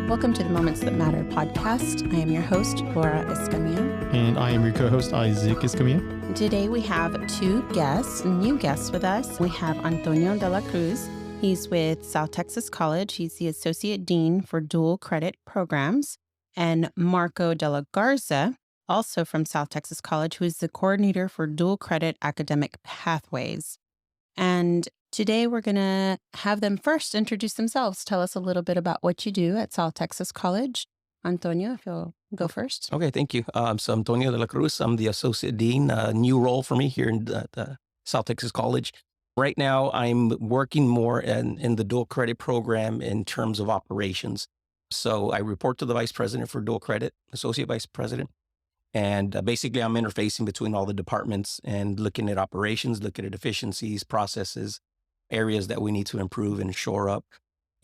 Welcome to the Moments That Matter podcast. I am your host, Laura Escamilla. And I am your co-host, Isaac Escamilla. Today we have two new guests with us. We have Antonio de la Cruz. He's with South Texas College. He's the Associate Dean for Dual Credit Programs. And Marco de la Garza, also from South Texas College, who is the Coordinator for Dual Credit Academic Pathways. And today we're going to have them first introduce themselves. Tell us a little bit about what you do at South Texas College. Antonio, if you'll go first. Okay, thank you. So Antonio de la Cruz, I'm the Associate Dean, a new role for me here in the South Texas College. Right now, I'm working more in the dual credit program in terms of operations. So I report to the Vice President for Dual Credit, Associate Vice President. And basically, I'm interfacing between all the departments and looking at operations, looking at efficiencies, processes, areas that we need to improve and shore up.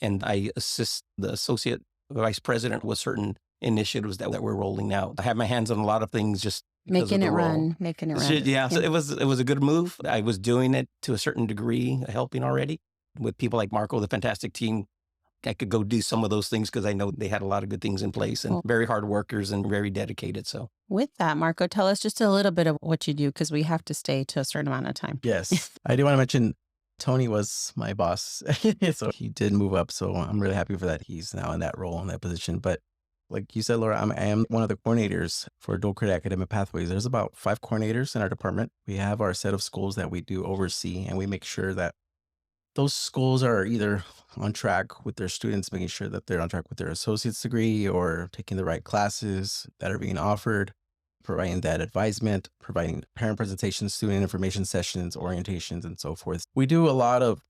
And I assist the Associate Vice President with certain initiatives that we're rolling out. I have my hands on a lot of things just making it run. Yeah, so it was a good move. I was doing it to a certain degree, helping already with people like Marco, the fantastic team. I could go do some of those things because I know they had a lot of good things in place and very hard workers and very dedicated. So with that, Marco, tell us just a little bit of what you do because we have to stay to a certain amount of time. Yes. I do want to mention Tony was my boss. So he did move up. So I'm really happy for that. He's now in that role, in that position. But like you said, Laura, I am one of the coordinators for Dual Credit Academic Pathways. There's about 5 coordinators in our department. We have our set of schools that we do oversee, and we make sure that those schools are either on track with their students, making sure that they're on track with their associate's degree or taking the right classes that are being offered, providing that advisement, providing parent presentations, student information sessions, orientations, and so forth. We do a lot of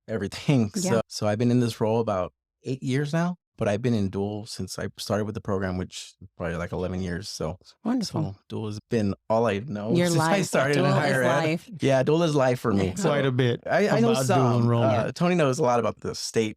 everything. Yeah. So I've been in this role about 8 years now, but I've been in dual since I started with the program, which is probably like 11 years. So wonderful. So dual has been all I know Your since life. I started in higher ed. Life. Yeah, dual is life for me. Quite a bit. I know about dual some. enrollment. Tony knows a lot about the state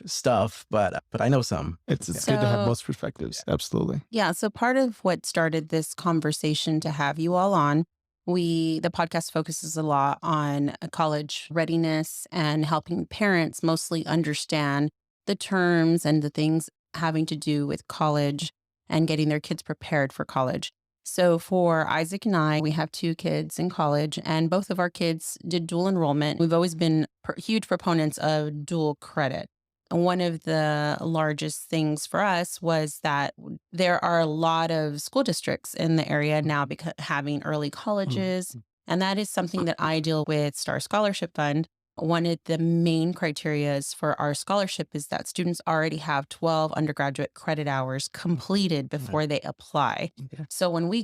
stuff, but I know some. It's good to have both perspectives. Absolutely. Yeah. So part of what started this conversation to have you all on, the podcast focuses a lot on college readiness and helping parents mostly understand the terms and the things having to do with college and getting their kids prepared for college. So for Isaac and I, we have 2 kids in college, and both of our kids did dual enrollment. We've always been huge proponents of dual credit. One of the largest things for us was that there are a lot of school districts in the area now because having early colleges, and that is something that I deal with Star Scholarship Fund. One of the main criterias for our scholarship is that students already have 12 undergraduate credit hours completed before they apply. Okay. So when I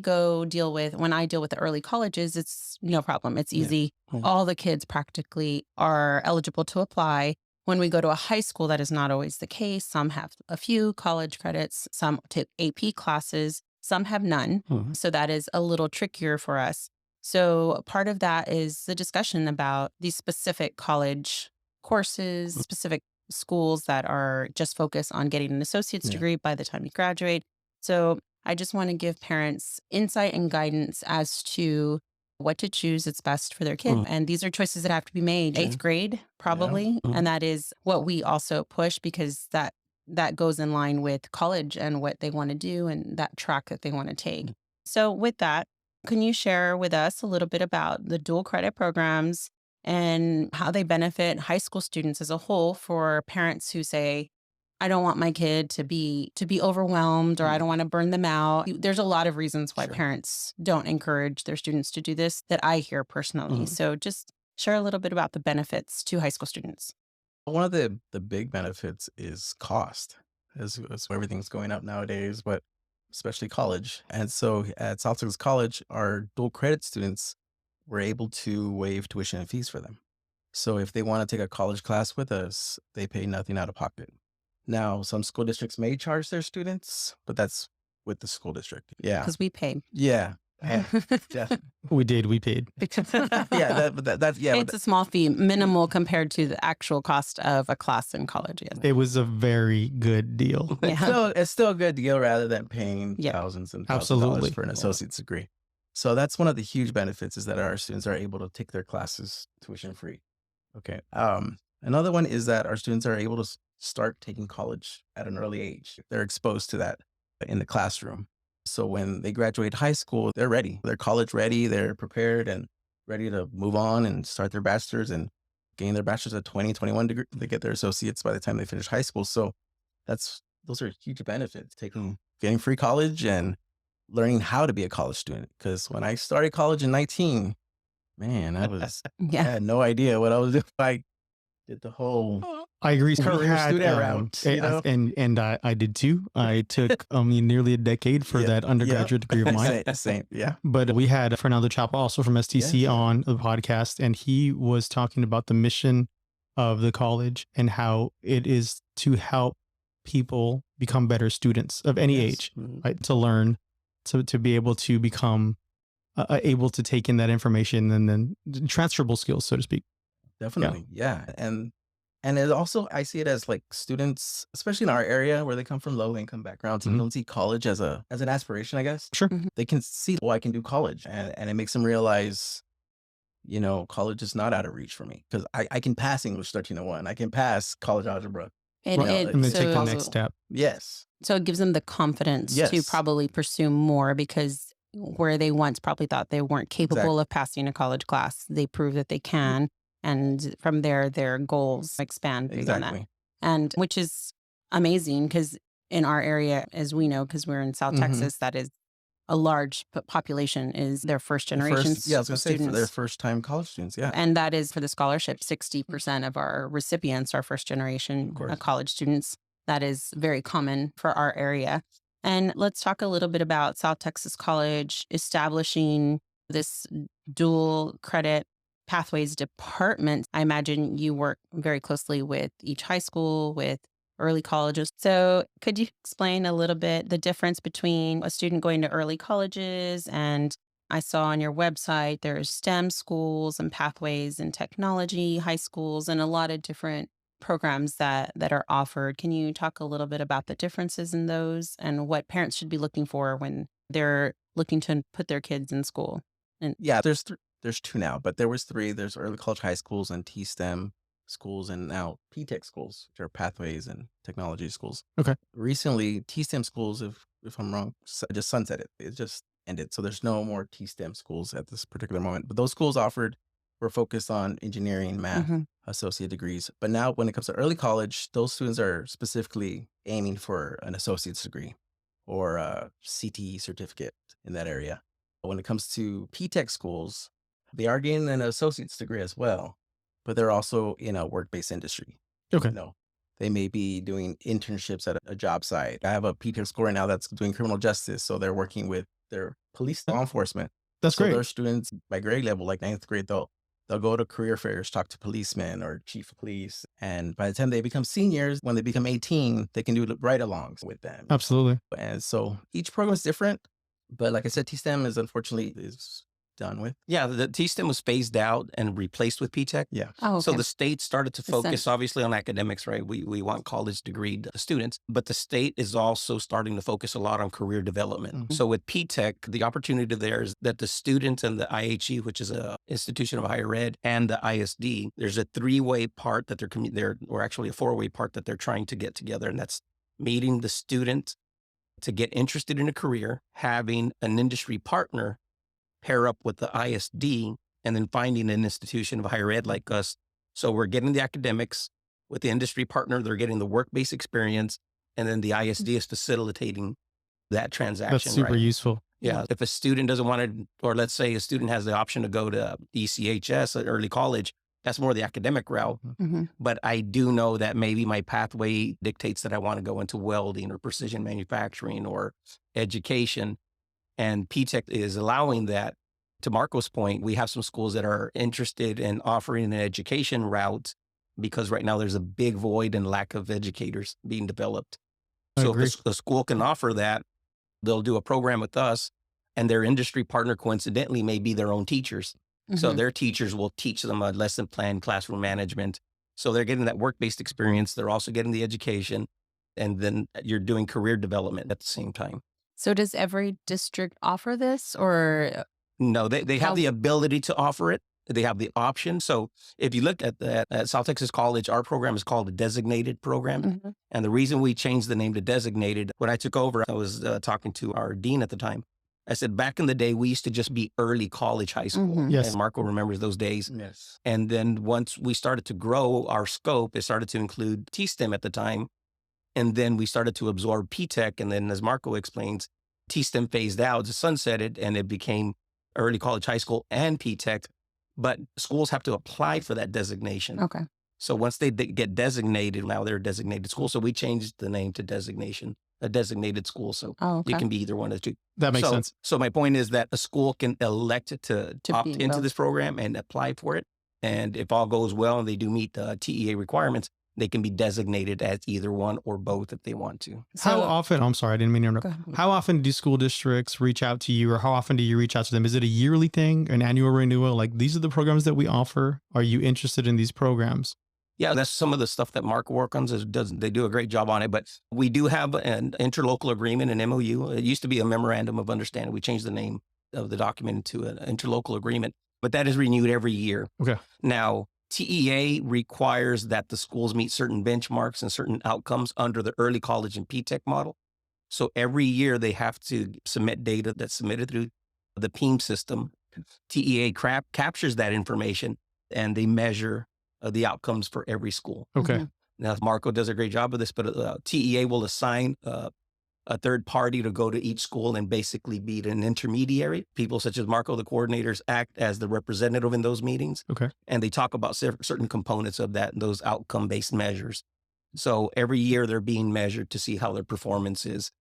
deal with the early colleges, it's no problem. It's easy. Yeah. All the kids practically are eligible to apply. When we go to a high school, that is not always the case. Some have a few college credits, some take AP classes, some have none. So that is a little trickier for us. So part of that is the discussion about these specific college courses, specific schools that are just focused on getting an associate's degree by the time you graduate. So I just want to give parents insight and guidance as to what to choose that's best for their kid. And these are choices that have to be made 8th grade, probably. And that is what we also push because that goes in line with college and what they want to do and that track that they want to take. So with that, can you share with us a little bit about the dual credit programs and how they benefit high school students as a whole for parents who say, I don't want my kid to be overwhelmed or I don't want to burn them out. There's a lot of reasons why parents don't encourage their students to do this that I hear personally. So just share a little bit about the benefits to high school students. One of the big benefits is cost, as everything's going up nowadays, but especially college. And so at South Texas College, our dual credit students were able to waive tuition and fees for them. So if they want to take a college class with us, they pay nothing out of pocket. Now, some school districts may charge their students, but that's with the school district. Yeah. Because we pay. Yeah. We paid. It's a small fee, minimal compared to the actual cost of a class in college. Yeah. It was a very good deal. It's still a good deal rather than paying thousands and thousands of dollars for an associate's degree. So that's one of the huge benefits is that our students are able to take their classes tuition free. Okay. Another one is that our students are able to start taking college at an early age. They're exposed to that in the classroom. So when they graduate high school, they're ready. They're college ready. They're prepared and ready to move on and start their bachelor's and gain their bachelor's at 20, 21 degree. They get their associates by the time they finish high school. So those are huge benefits, getting free college and learning how to be a college student. Because when I started college in 19, man, I Yeah. had no idea what I was doing. I did the whole I agree. So we career had, student route, you know? and I did too. I took nearly a decade for that undergraduate degree of mine. Same, yeah. But we had Fernando Chapa, also from STC, Yes. on the podcast, and he was talking about the mission of the college and how it is to help people become better students of any age, right? To learn, to be able to become able to take in that information and then transferable skills, so to speak. Definitely. Yeah. And it also, I see it as like students, especially in our area where they come from low income backgrounds and don't see college as an aspiration, I guess. Sure. They can see, well, I can do college. And it makes them realize, you know, college is not out of reach for me because I can pass English 1301. I can pass college algebra. And, Right. And then take the next step. Yes. So it gives them the confidence to Yes. probably pursue more, because where they once probably thought they weren't capable of passing a college class, they prove that they can. And from there, their goals expand beyond that. Exactly. And which is amazing, because in our area, as we know, because we're in South Texas, that is a large population, is their first generation I was going to say for students. their first time college students. Yeah. And that is for the scholarship. 60% of our recipients are first generation college students. That is very common for our area. And let's talk a little bit about South Texas College establishing this dual credit pathways department. I imagine you work very closely with each high school, with early colleges. So could you explain a little bit the difference between a student going to early colleges, and I saw on your website there's STEM schools and pathways and technology high schools and a lot of different programs that are offered. Can you talk a little bit about the differences in those and what parents should be looking for when they're looking to put their kids in school? And Yeah, there's two now, but there was three. There's early college high schools and T-STEM schools, and now P-Tech schools, which are pathways and technology schools. Okay. Recently, T-STEM schools, if I'm wrong, just sunsetted. It just ended. So there's no more T-STEM schools at this particular moment. But those schools were focused on engineering, math, associate degrees. But now when it comes to early college, those students are specifically aiming for an associate's degree or a CTE certificate in that area. But when it comes to P-Tech schools, they are getting an associate's degree as well, but they're also in a work-based industry. Okay. You know, they may be doing internships at a job site. I have a P-Tech school right now that's doing criminal justice. So they're working with their police law enforcement. That's So great. their students by grade level, like 9th grade, they'll go to career fairs, talk to policemen or chief of police. And by the time they become seniors, when they become 18, they can do ride-alongs with them. Absolutely. And so each program is different. But like I said, T-STEM unfortunately done with. Yeah, the T-STEM was phased out and replaced with P-Tech. Yeah. Oh, okay. So the state started to focus obviously on academics, right? We want college degreed students, but the state is also starting to focus a lot on career development. So with P-Tech, the opportunity there is that the students and the IHE, which is a institution of higher ed, and the ISD, there's a three-way part that or actually a four-way part that they're trying to get together. And that's meeting the student to get interested in a career, having an industry partner pair up with the ISD, and then finding an institution of higher ed like us. So we're getting the academics with the industry partner, they're getting the work-based experience, and then the ISD is facilitating that transaction. That's super useful. Yeah. If a student doesn't want to, or let's say a student has the option to go to ECHS at early college, that's more the academic route. But I do know that maybe my pathway dictates that I want to go into welding or precision manufacturing or education. And P-Tech is allowing that. To Marco's point, we have some schools that are interested in offering an education route because right now there's a big void and lack of educators being developed. So if a school can offer that, they'll do a program with us, and their industry partner coincidentally may be their own teachers. So their teachers will teach them a lesson plan, classroom management. So they're getting that work-based experience. They're also getting the education, and then you're doing career development at the same time. So does every district offer this, or? No, they have the ability to offer it. they have the option. So if you look at South Texas College, our program is called a designated program. And the reason we changed the name to designated, when I took over, I was talking to our dean at the time. I said, back in the day, we used to just be early college high school. Yes. And Marco remembers those days. Yes. And then once we started to grow our scope, it started to include T-STEM at the time. And then we started to absorb P-TECH. And then as Marco explains, T-STEM phased out, the sunsetted, and it became early college high school and P-TECH. But schools have to apply for that designation. Okay. So once they get designated, now they're a designated school. So we changed the name to designation, a designated school. So Okay. you can be either one of the two. That makes sense. So my point is that a school can elect to opt be into both. this program and apply for it. And if all goes well and they do meet the TEA requirements, they can be designated as either one or both if they want to. How often, I'm sorry, I didn't mean to Go interrupt. ahead. How often do school districts reach out to you, or how often do you reach out to them? Is it a yearly thing, an annual renewal? Like, these are the programs that we offer. Are you interested in these programs? Yeah, that's some of the stuff that Mark works on. They do a great job on it. But we do have an interlocal agreement, an MOU. It used to be a memorandum of understanding. We changed the name of the document into an interlocal agreement, but that is renewed every year. Okay. Now, TEA requires that the schools meet certain benchmarks and certain outcomes under the early college and P-TECH model. So every year they have to submit data that's submitted through the PEAM system. TEA captures that information and they measure the outcomes for every school. Okay. Now, Marco does a great job of this, but TEA will assign a third party to go to each school and basically be an intermediary. People such as Marco, the coordinators, act as the representative in those meetings. Okay. And they talk about certain components of that, those outcome-based measures. So every year they're being measured to see how their performance is.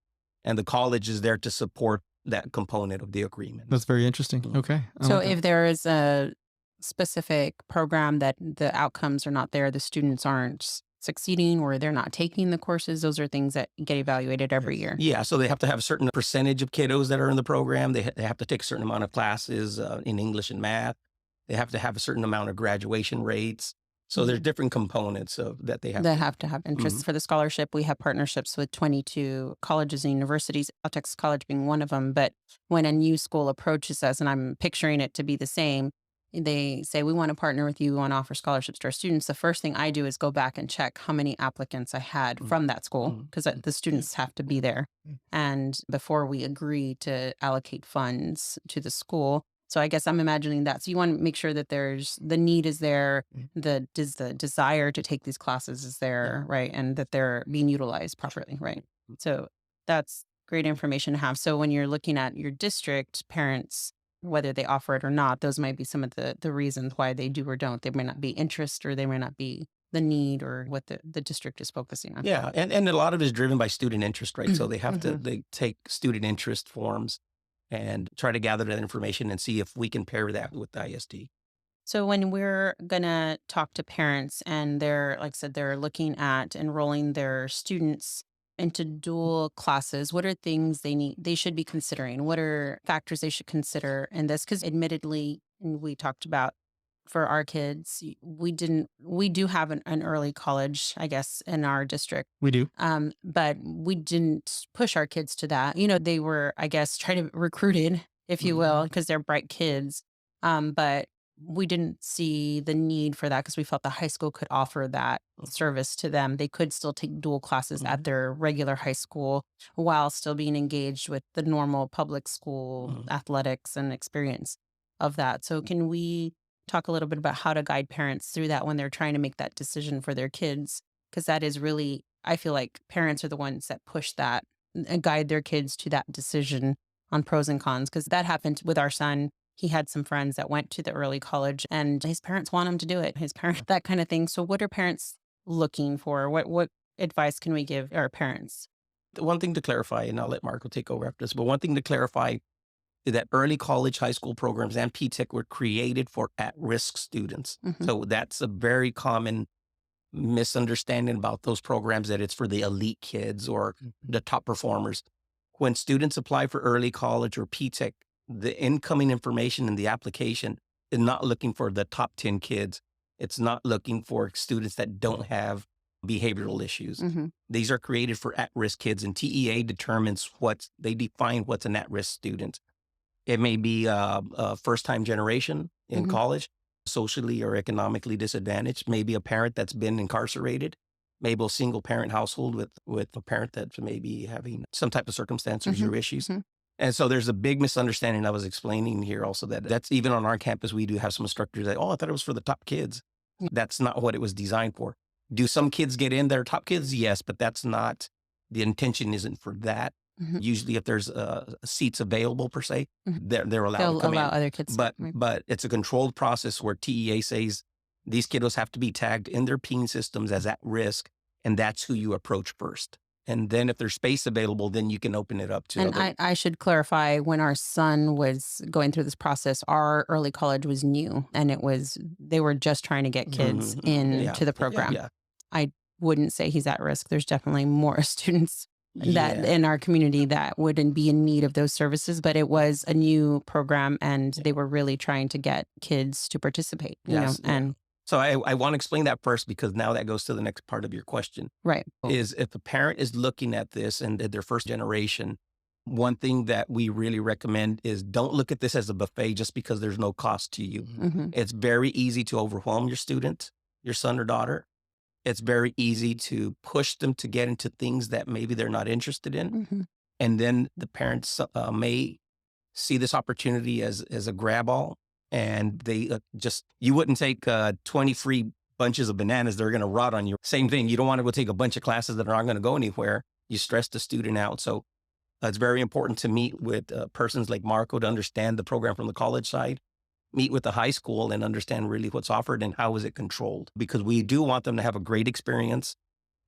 And the college is there to support that component of the agreement. That's very interesting. Okay. I So like that. if there is a specific program that the outcomes are not there, the students aren't succeeding or they're not taking the courses, those are things that get evaluated every year. Yeah, so they have to have a certain percentage of kiddos that are in the program. They have to take a certain amount of classes in English and math. They have to have a certain amount of graduation rates. So there's different components of that they have. They have to have interest for the scholarship. We have partnerships with 22 colleges and universities, South Texas College being one of them. But when a new school approaches us, and I'm picturing it to be the same, they say, we want to partner with you, we want to offer scholarships to our students. The first thing I do is go back and check how many applicants I had from that school, because the students have to be there. And before we agree to allocate funds to the school. So I guess I'm imagining that. So you want to make sure that the need is there, the desire to take these classes is there, right? And that they're being utilized properly, right? So that's great information to have. So when you're looking at your district, parents, whether they offer it or not, those might be some of the reasons why they do or don't. They may not be interest, or they may not be the need, or what the district is focusing on. Yeah, and a lot of it is driven by student interest, right? So they have to they take student interest forms and try to gather that information and see if we can pair that with the ISD. So when we're going to talk to parents and they're, like I said, they're looking at enrolling their students into dual classes, what are things they should be considering? What are factors they should consider in this? Because admittedly, and we talked about for our kids, we do have an early college, I guess, in our district. We do. But we didn't push our kids to that. You know, they were, I guess, trying to recruited, if you will, because they're bright kids. But we didn't see the need for that because we felt the high school could offer that service to them. They could still take dual classes at their regular high school while still being engaged with the normal public school athletics and experience of that. So can we talk a little bit about how to guide parents through that when they're trying to make that decision for their kids? Because that is really, I feel like parents are the ones that push that and guide their kids to that decision on pros and cons. Because that happened with our son. He had some friends that went to the early college and his parents want him to do it. His parents, that kind of thing. So what are parents looking for? What advice can we give our parents? The one thing to clarify, and I'll let Marco take over after this, but one thing to clarify is that early college, high school programs and P-TECH were created for at-risk students. So that's a very common misunderstanding about those programs, that it's for the elite kids or the top performers. When students apply for early college or P-TECH, the incoming information in the application is not looking for the top 10 kids. It's not looking for students that don't have behavioral issues. These are created for at-risk kids, and TEA determines they define what's an at-risk student. It may be a first-time generation in college. socially or economically disadvantaged, maybe a parent that's been incarcerated, maybe a single parent household with a parent that's maybe having some type of circumstances or issues. And so there's a big misunderstanding I was explaining here also that's even on our campus, we do have some instructors that, oh, I thought it was for the top kids. That's not what it was designed for. Do some kids get in that are top kids? Yes, but that's not, the intention isn't for that. Usually if there's seats available per se, they're allowed They'll to come allow in. other kids. But it's a controlled process where TEA says these kiddos have to be tagged in their PEEN systems as at risk, and that's who you approach first. And then if there's space available, then you can open it up to And I should clarify, when our son was going through this process, our early college was new, and they were just trying to get kids into the program. I wouldn't say he's at risk. There's definitely more students that in our community that wouldn't be in need of those services, but it was a new program, and they were really trying to get kids to participate, you know, and so I want to explain that first, because now that goes to the next part of your question. Right. Is if a parent is looking at this and they're first generation, one thing that we really recommend is don't look at this as a buffet just because there's no cost to you. It's very easy to overwhelm your student, your son or daughter. It's very easy to push them to get into things that maybe they're not interested in. And then the parents may see this opportunity as a grab all. And they you wouldn't take 20 free bunches of bananas. They're going to rot on you. Same thing. You don't want to go take a bunch of classes that aren't going to go anywhere. You stress the student out. So it's very important to meet with persons like Marco to understand the program from the college side, meet with the high school and understand really what's offered and how is it controlled. Because we do want them to have a great experience,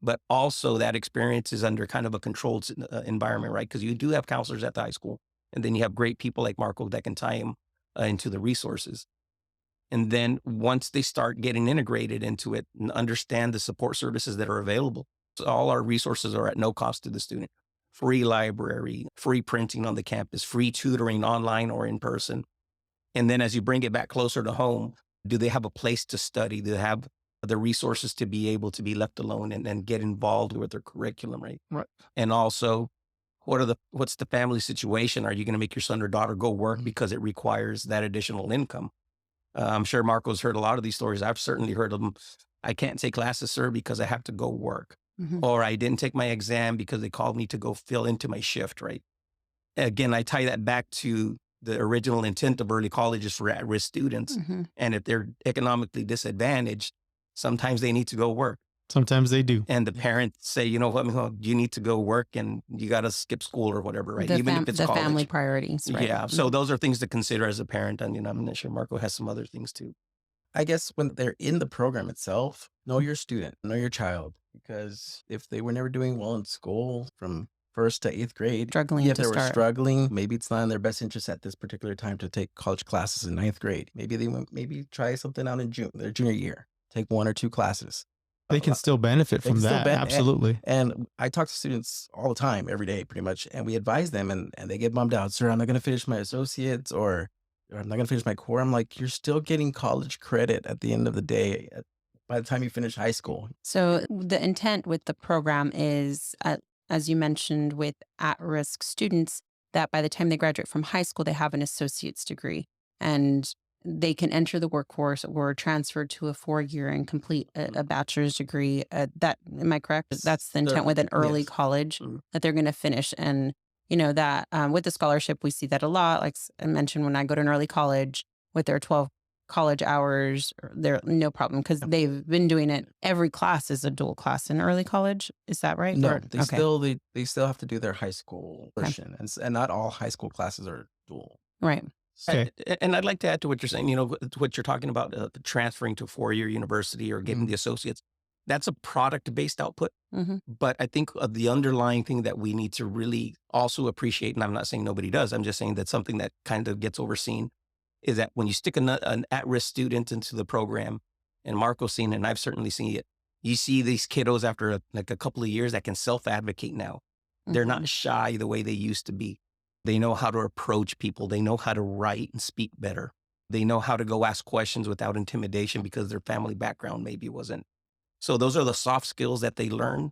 but also that experience is under kind of a controlled environment, right? Because you do have counselors at the high school, and then you have great people like Marco that can tie them into the resources. And then once they start getting integrated into it and understand the support services that are available, so all our resources are at no cost to the student. Free library, free printing on the campus, free tutoring online or in person. And then as you bring it back closer to home, do they have a place to study? Do they have the resources to be able to be left alone and get involved with their curriculum, right? Right. And also, what's the family situation? Are you going to make your son or daughter go work because it requires that additional income? I'm sure Marco's heard a lot of these stories. I've certainly heard of them. I can't take classes, sir, because I have to go work. Or I didn't take my exam because they called me to go fill into my shift, right? Again, I tie that back to the original intent of early colleges for at-risk students. And if they're economically disadvantaged, sometimes they need to go work. Sometimes they do. And the parents say, you know what, you need to go work and you got to skip school or whatever, right? Even if it's the college. Family priorities, right? Yeah. So those are things to consider as a parent. And I'm not sure Marco has some other things too. I guess when they're in the program itself, know your student, know your child. Because if they were never doing well in school from 1st to 8th grade, if they were struggling, maybe it's not in their best interest at this particular time to take college classes in 9th grade. Maybe they try something out in their junior year, take 1 or 2 classes. They can still benefit from that. Absolutely. And I talk to students all the time, every day, pretty much. And we advise them and they get bummed out. Sir, I'm not going to finish my associates or I'm not going to finish my core. I'm like, you're still getting college credit at the end of the day by the time you finish high school. So the intent with the program is, as you mentioned, with at-risk students, that by the time they graduate from high school, they have an associate's degree. And they can enter the workforce or transfer to a 4-year and complete a bachelor's degree. Am I correct? That's the intent with an early college that they're going to finish. And, you know, that with the scholarship, we see that a lot. Like I mentioned, when I go to an early college with their 12 college hours, they're no problem because they've been doing it. Every class is a dual class in early college. Is that right? No, they still have to do their high school portion. And not all high school classes are dual. Right. Okay. And I'd like to add to what you're saying, you know, what you're talking about, transferring to a 4-year university or getting the associates. That's a product-based output. But I think the underlying thing that we need to really also appreciate, and I'm not saying nobody does, I'm just saying that's something that kind of gets overseen, is that when you stick an at-risk student into the program, and Marco's seen it, and I've certainly seen it, you see these kiddos after a couple of years that can self-advocate now. They're not shy the way they used to be. They know how to approach people. They know how to write and speak better. They know how to go ask questions without intimidation because their family background maybe wasn't. So those are the soft skills that they learn.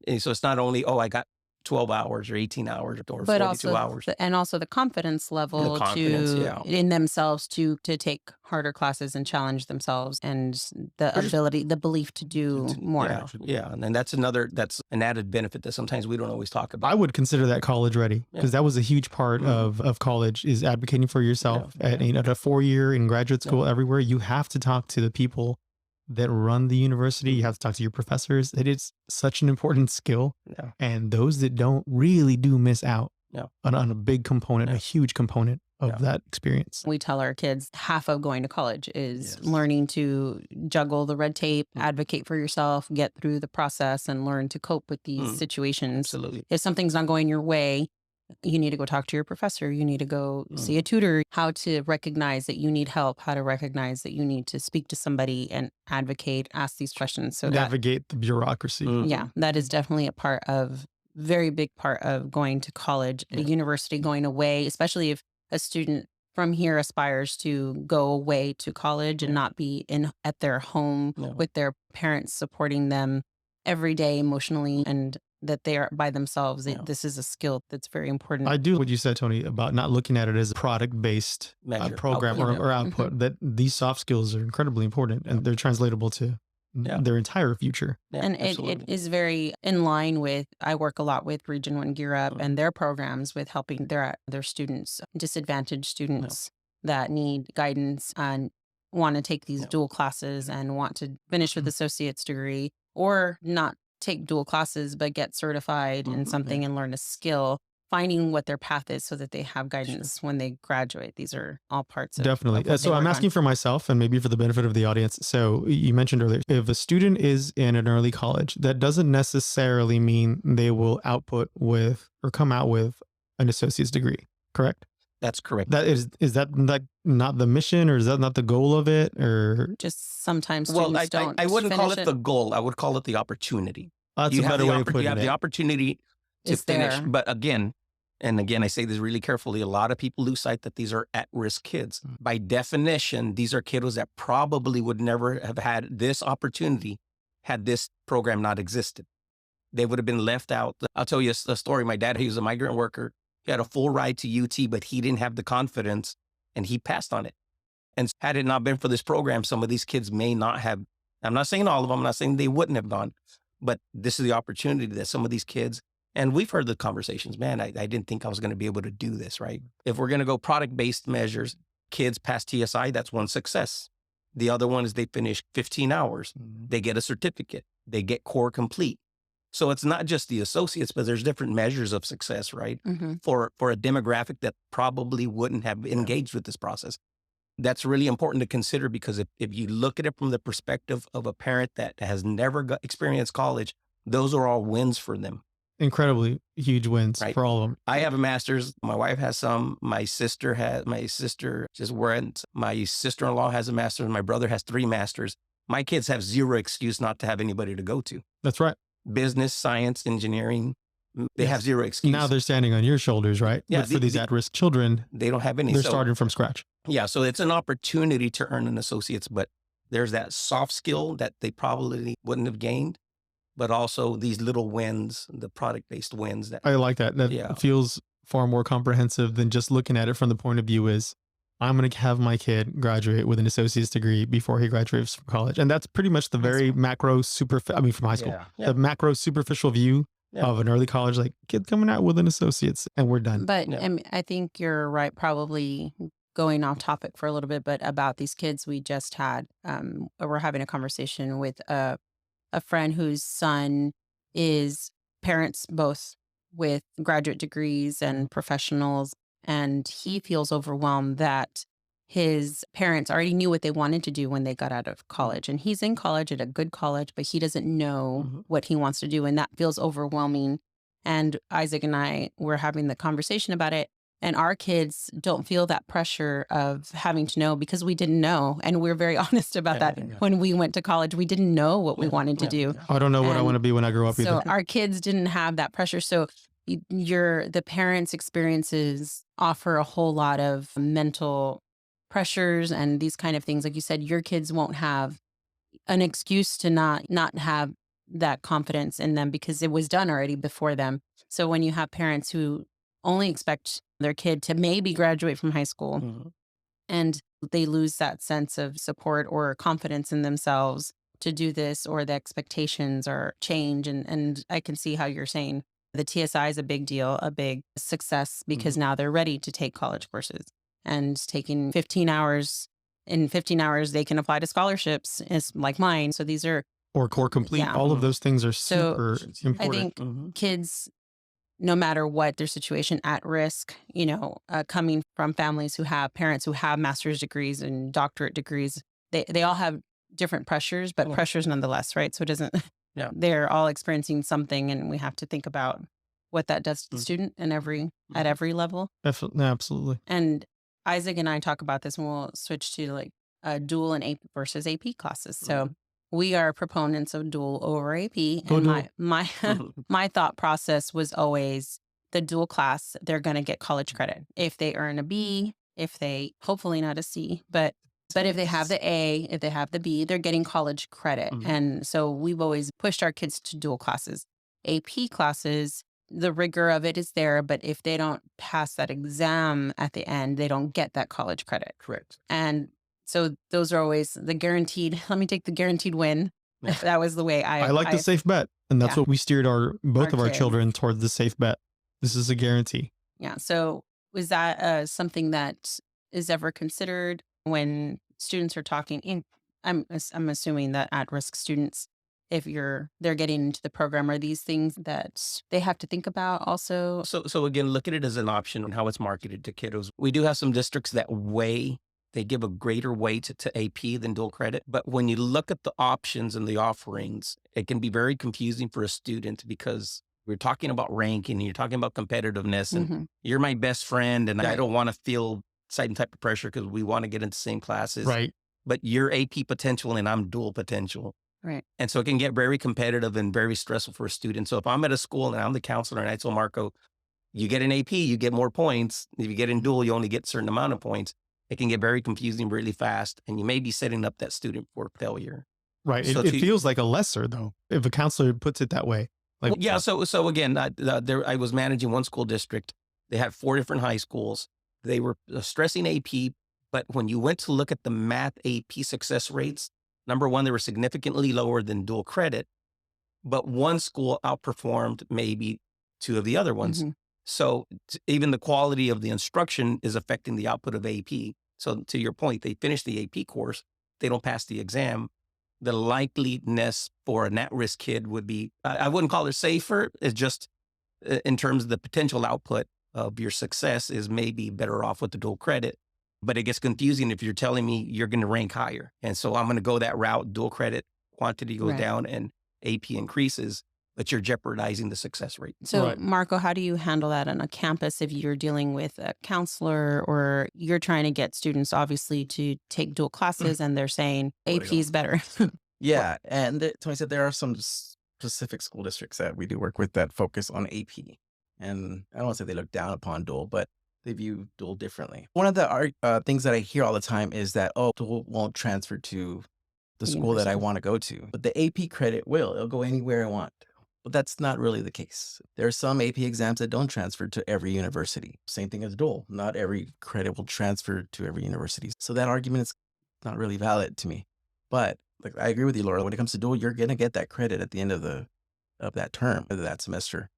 And so it's not only, I got 12 hours or 18 hours or but 42 also hours. and also the confidence level confidence, to yeah. in themselves to take harder classes and challenge themselves, and the There's- ability, the belief to do more. Yeah. And then that's an added benefit that sometimes we don't always talk about. I would consider that college ready, because that was a huge part of college, is advocating for yourself. At a 4-year in graduate school, everywhere, you have to talk to the people that run the university. You have to talk to your professors. It is such an important skill. Yeah. And those that don't really do miss out Yeah. on a big component, a huge component of that experience. We tell our kids half of going to college is learning to juggle the red tape, advocate for yourself, get through the process, and learn to cope with these situations. Absolutely. If something's not going your way, you need to go talk to your professor. You need to go see a tutor. How to recognize that you need help, how to recognize that you need to speak to somebody and advocate, ask these questions. So Navigate the bureaucracy. yeah, that is definitely very big part of going to college, a university, going away, especially if a student from here aspires to go away to college and not be at their home with their parents supporting them every day emotionally, and that they are by themselves. This is a skill that's very important. I do what you said, Tony, about not looking at it as a product-based program or output, that these soft skills are incredibly important and they're translatable to their entire future. And it is very in line with, I work a lot with Region 1 Gear Up and their programs with helping their students, disadvantaged students that need guidance and want to take these dual classes and want to finish with associate's degree, or not take dual classes but get certified in something and learn a skill, finding what their path is so that they have guidance when they graduate. These are all parts of Definitely. So I'm asking for myself and maybe for the benefit of the audience. So you mentioned earlier, if a student is in an early college, that doesn't necessarily mean they will output with or come out with an associate's degree, correct? That's correct. That is that like not the mission, or is that not the goal of it, or just sometimes students don't. I wouldn't call it the goal. I would call it the opportunity. That's a better way of putting it. You have the opportunity to finish, but again, I say this really carefully, a lot of people lose sight that these are at-risk kids. By definition, these are kiddos that probably would never have had this opportunity had this program not existed. They would have been left out. I'll tell you a story. My dad, he was a migrant worker. He had a full ride to UT, but he didn't have the confidence, and he passed on it. And had it not been for this program, some of these kids may not have, I'm not saying all of them, I'm not saying they wouldn't have gone, but this is the opportunity that some of these kids, and we've heard the conversations, man, I didn't think I was going to be able to do this, right? If we're going to go product-based measures, kids pass TSI, that's one success. The other one is they finish 15 hours. They get a certificate. They get core complete. So it's not just the associates, but there's different measures of success, right? For a demographic that probably wouldn't have engaged with this process. That's really important to consider, because if you look at it from the perspective of a parent that has never experienced college, those are all wins for them. Incredibly huge wins for all of them. I have a master's. My wife has some. My sister just went. My sister-in-law has a master's. My brother has 3 masters. My kids have zero excuse not to have anybody to go to. That's right. Business, science, engineering, they have zero excuse. Now they're standing on your shoulders, right? Yeah. But for these at-risk children, they don't have any. They're starting from scratch. Yeah. So it's an opportunity to earn an associate's, but there's that soft skill that they probably wouldn't have gained, but also these little wins, the product-based wins. That I like that. That feels far more comprehensive than just looking at it from the point of view is, I'm going to have my kid graduate with an associate's degree before he graduates from college. And that's pretty much the very macro, from high school, the macro superficial view of an early college, like kid coming out with an associate's and we're done. But I think you're right, probably going off topic for a little bit, but about these kids we just had, we're having a conversation with a friend whose son is parents both with graduate degrees and professionals. And he feels overwhelmed that his parents already knew what they wanted to do when they got out of college. And he's in college at a good college, but he doesn't know what he wants to do. And that feels overwhelming. And Isaac and I were having the conversation about it. And our kids don't feel that pressure of having to know, because we didn't know. And we're very honest about that. When we went to college, we didn't know what we wanted to do. I don't know what I want to be when I grow up either. So our kids didn't have that pressure. So the parents' experiences offer a whole lot of mental pressures and these kind of things. Like you said, your kids won't have an excuse to not have that confidence in them because it was done already before them. So when you have parents who only expect their kid to maybe graduate from high school and they lose that sense of support or confidence in themselves to do this, or the expectations are change. And I can see how you're saying the TSI is a big deal, a big success, because now they're ready to take college courses, and taking 15 hours. In 15 hours, they can apply to scholarships, is like mine. So these are Or core complete. Yeah. All of those things are So super I important. think kids, no matter what their situation, at risk, coming from families who have parents who have master's degrees and doctorate degrees, they all have different pressures, but pressures nonetheless, right? So it doesn't, Yeah. they're all experiencing something, and we have to think about what that does to the student and at every level. Definitely, absolutely. And Isaac and I talk about this, and we'll switch to like dual and AP versus AP classes. So we are proponents of dual over AP. Go And dual. my thought process was always the dual class, they're going to get college credit. If they earn a B, if they, hopefully not a C, but if they have the A, if they have the B, they're getting college credit. And so we've always pushed our kids to dual classes. AP classes, the rigor of it is there, but if they don't pass that exam at the end, they don't get that college credit. Correct. And so those are always the guaranteed, let me take the guaranteed win. Yeah. That was the way I like the safe bet. And that's what we steered both of our kids. children toward, the safe bet. This is a guarantee. Yeah. So was that something that is ever considered when students are talking? I'm assuming that at-risk students, if they're getting into the program, are these things that they have to think about also? So again, look at it as an option on how it's marketed to kiddos. We do have some districts that they give a greater weight to AP than dual credit. But when you look at the options and the offerings, it can be very confusing for a student, because we're talking about ranking, and you're talking about competitiveness, and you're my best friend, and I don't want to feel certain type of pressure because we want to get into the same classes. Right. But you're AP potential and I'm dual potential. Right. And so it can get very competitive and very stressful for a student. So if I'm at a school and I'm the counselor and I told Marco, you get an AP, you get more points. If you get in dual, you only get a certain amount of points. It can get very confusing really fast, and you may be setting up that student for failure. Right. So It feels like a lesser, though, if a counselor puts it that way. Like, yeah. So again, I was managing one school district. They had 4 different high schools. They were stressing AP, but when you went to look at the math AP success rates, number one, they were significantly lower than dual credit, but one school outperformed maybe 2 of the other ones. So even the quality of the instruction is affecting the output of AP. So to your point, they finish the AP course, they don't pass the exam. The likeliness for an at-risk kid would be, I wouldn't call it safer. It's just in terms of the potential output of your success is maybe better off with the dual credit. But it gets confusing if you're telling me you're going to rank higher. And so I'm going to go that route, dual credit, quantity goes down and AP increases, but you're jeopardizing the success rate. So Marco, how do you handle that on a campus if you're dealing with a counselor, or you're trying to get students obviously to take dual classes and they're saying AP is better? Yeah. And Tony said there are some specific school districts that we do work with that focus on AP. And I don't want to say they look down upon dual, but they view dual differently. One of the things that I hear all the time is that, dual won't transfer to the school that I want to go to, but the AP credit will. It'll go anywhere I want. But that's not really the case. There are some AP exams that don't transfer to every university. Same thing as dual. Not every credit will transfer to every university. So that argument is not really valid to me. But like, I agree with you, Laura. When it comes to dual, you're going to get that credit at the end of that term, of that semester.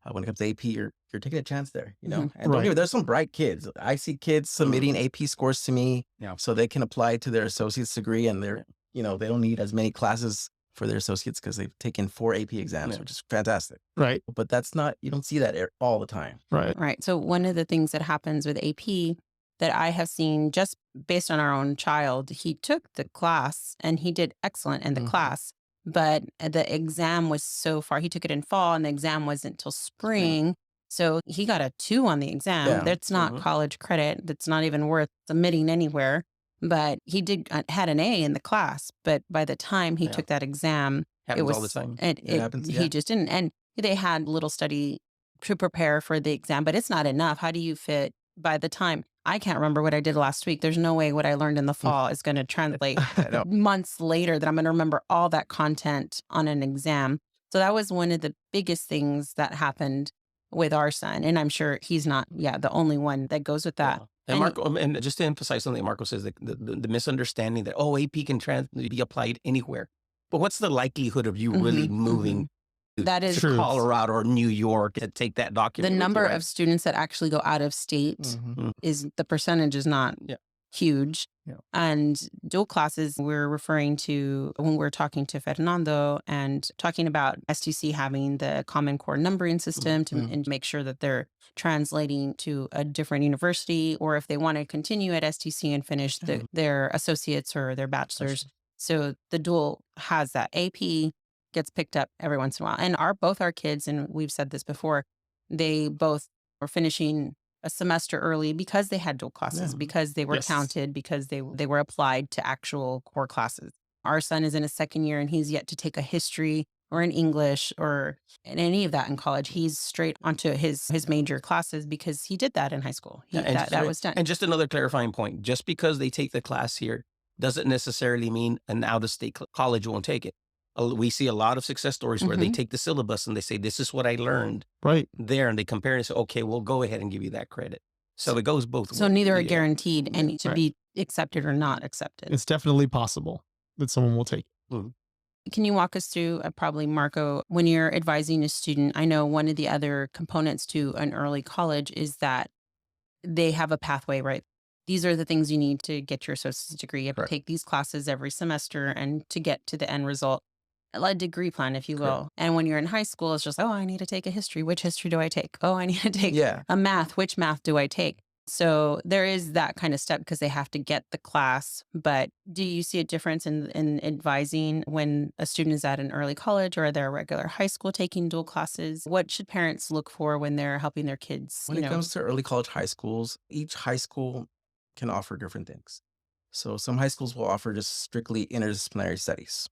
When it comes to AP, you're taking a chance there, you know? And don't get me, there's some bright kids. I see kids submitting AP scores to me so they can apply to their associate's degree, and they're, they don't need as many classes for their associates because they've taken 4 AP exams, which is fantastic. Right. But you don't see that all the time. Right. Right. So one of the things that happens with AP that I have seen, just based on our own child, he took the class and he did excellent in the class, but the exam was so far. He took it in fall and the exam wasn't until spring. So he got a 2 on the exam. Yeah. That's not college credit. That's not even worth submitting anywhere. But he had an A in the class. But by the time he took that exam, Happens it was all the time. It happens, He just didn't. And they had little study to prepare for the exam, but it's not enough. How do you fit by the time? I can't remember what I did last week. There's no way what I learned in the fall is going to translate months later that I'm going to remember all that content on an exam. So that was one of the biggest things that happened with our son. And I'm sure he's not, the only one that goes with that. Yeah. And Marco, and just to emphasize something Marco says, the misunderstanding that, AP can be applied anywhere. But what's the likelihood of you really moving that is to Colorado or New York to take that document? The number of students that actually go out of state is, the percentage is not huge. Yeah. And dual classes, we're referring to when we're talking to Fernando and talking about STC having the Common Core numbering system and make sure that they're translating to a different university, or if they want to continue at STC and finish their associates or their bachelor's. So the dual has that. AP gets picked up every once in a while. And both our kids, and we've said this before, they both were finishing a semester early because they had dual classes, because they were counted, because they were applied to actual core classes. Our son is in his second year and he's yet to take a history or an English or any of that in college. He's straight onto his major classes because he did that in high school. That was done. And just another clarifying point, just because they take the class here doesn't necessarily mean an out-of-state college won't take it. We see a lot of success stories where they take the syllabus and they say, this is what I learned there. And they compare and say, okay, we'll go ahead and give you that credit. So it goes both ways. So neither are guaranteed and to be accepted or not accepted. It's definitely possible that someone will take it. Can you walk us through, probably Marco, when you're advising a student? I know one of the other components to an early college is that they have a pathway, right? These are the things you need to get your associate's degree. You have to take these classes every semester and to get to the end result. A degree plan, if you will. And when you're in high school, it's just, I need to take a history. Which history do I take? I need to take a math. Which math do I take? So there is that kind of step because they have to get the class. But do you see a difference in advising when a student is at an early college or they're a regular high school taking dual classes? What should parents look for when they're helping their kids? When it comes to early college high schools, each high school can offer different things. So some high schools will offer just strictly interdisciplinary studies.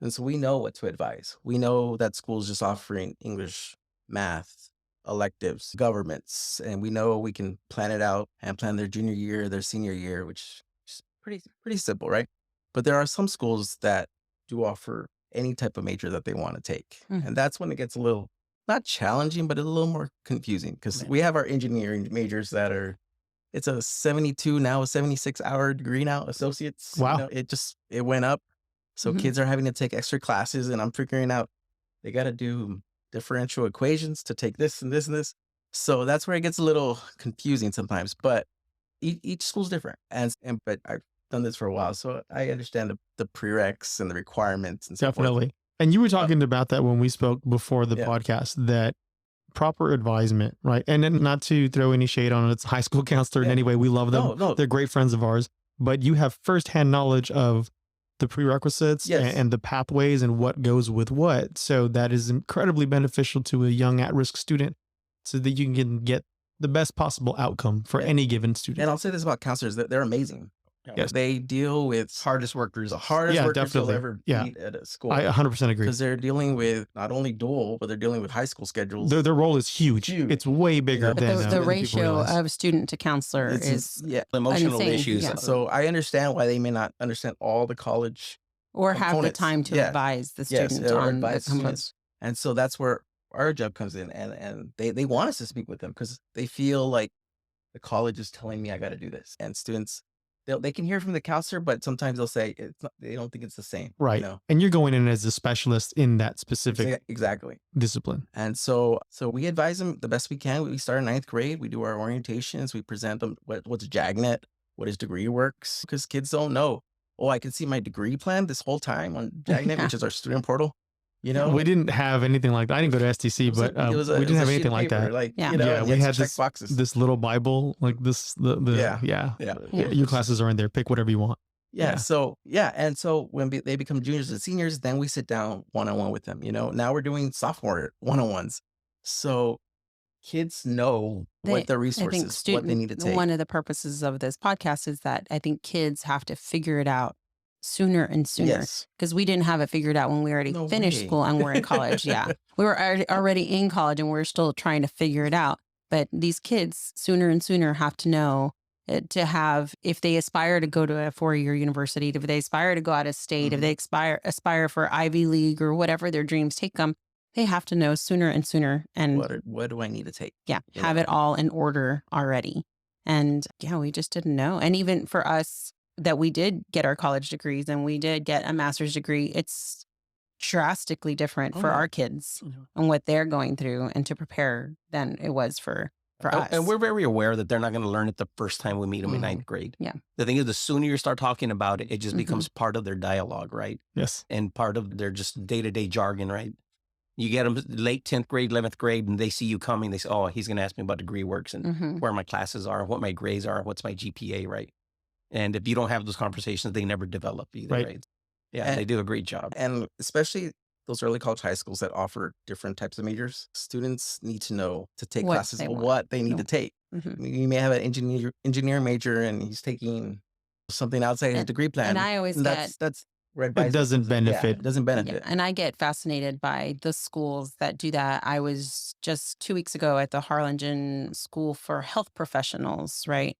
And so we know what to advise. We know that schools just offering English, math, electives, governments, and we know we can plan it out and plan their junior year, their senior year, which is pretty simple, right? But there are some schools that do offer any type of major that they want to take. And that's when it gets a little, not challenging, but a little more confusing because we have our engineering majors that are, it's a 72, now a 76-hour degree now, associates. Wow. It went up. So kids are having to take extra classes and I'm figuring out they got to do differential equations to take this and this and this. So that's where it gets a little confusing sometimes, but each school's different. But I've done this for a while, so I understand the prereqs and the requirements and so Definitely. forth. And you were talking about that when we spoke before the podcast, that proper advisement, right? And then not to throw any shade on its high school counselor in any way. We love them. No. They're great friends of ours, but you have firsthand knowledge of the prerequisites and the pathways and what goes with what. So that is incredibly beneficial to a young at-risk student so that you can get the best possible outcome for any given student. And I'll say this about counselors, that they're amazing. Yes. They deal with hardest workers, the hardest workers definitely. you'll ever meet at a school. I 100% agree. Because they're dealing with not only dual, but they're dealing with high school schedules. Their role is huge. It's way bigger than the ratio of student to counselor is emotional insane. issues. Yeah. So I understand why they may not understand all the college or have the components. time to advise the student on the components. And so that's where our job comes in. And they want us to speak with them because they feel like the college is telling me I got to do this. And students, they can hear from the counselor, but sometimes they'll say they don't think it's the same. Right. You know? And you're going in as a specialist in that specific discipline. And so we advise them the best we can. We start in 9th grade. We do our orientations. We present them what's JAGNet, what is degree works, because kids don't know. Oh, I can see my degree plan this whole time on JAGNet, which is our student portal. You know, we didn't have anything like that. I didn't go to STC, but we didn't have anything like that. We had this little Bible, like this. Your classes are in there. Pick whatever you want. And so when they become juniors and seniors, then we sit down one-on-one with them. You know, now we're doing sophomore one-on-ones. So kids know what the resources, what they need to take. One of the purposes of this podcast is that I think kids have to figure it out sooner and sooner, because we didn't have it figured out when we already finished school and we're in college. We were already in college and we're still trying to figure it out. But these kids sooner and sooner have to know to have, if they aspire to go to a 4-year university, if they aspire to go out of state, if they aspire for Ivy League or whatever their dreams take them, they have to know sooner and sooner. And what do I need to take? Yeah, have it all in order already. And yeah, we just didn't know. And even for us that we did get our college degrees and we did get a master's degree, it's drastically different for our kids and what they're going through and to prepare than it was for us. And we're very aware that they're not going to learn it the first time we meet them in 9th grade. Yeah. The thing is, the sooner you start talking about it, it just becomes part of their dialogue, right? Yes. And part of their just day-to-day jargon, right? You get them late 10th grade, 11th grade, and they see you coming. They say, oh, he's going to ask me about degree works and where my classes are, what my grades are, what's my GPA, right? And if you don't have those conversations, they never develop either, right? Yeah, and they do a great job. And especially those early college high schools that offer different types of majors, students need to know to take classes what they need to take. You may have an engineer major and he's taking something outside his degree plan. And I always that's where it doesn't benefit. It doesn't benefit. And I get fascinated by the schools that do that. I was just 2 weeks ago at the Harlingen School for Health Professionals, right?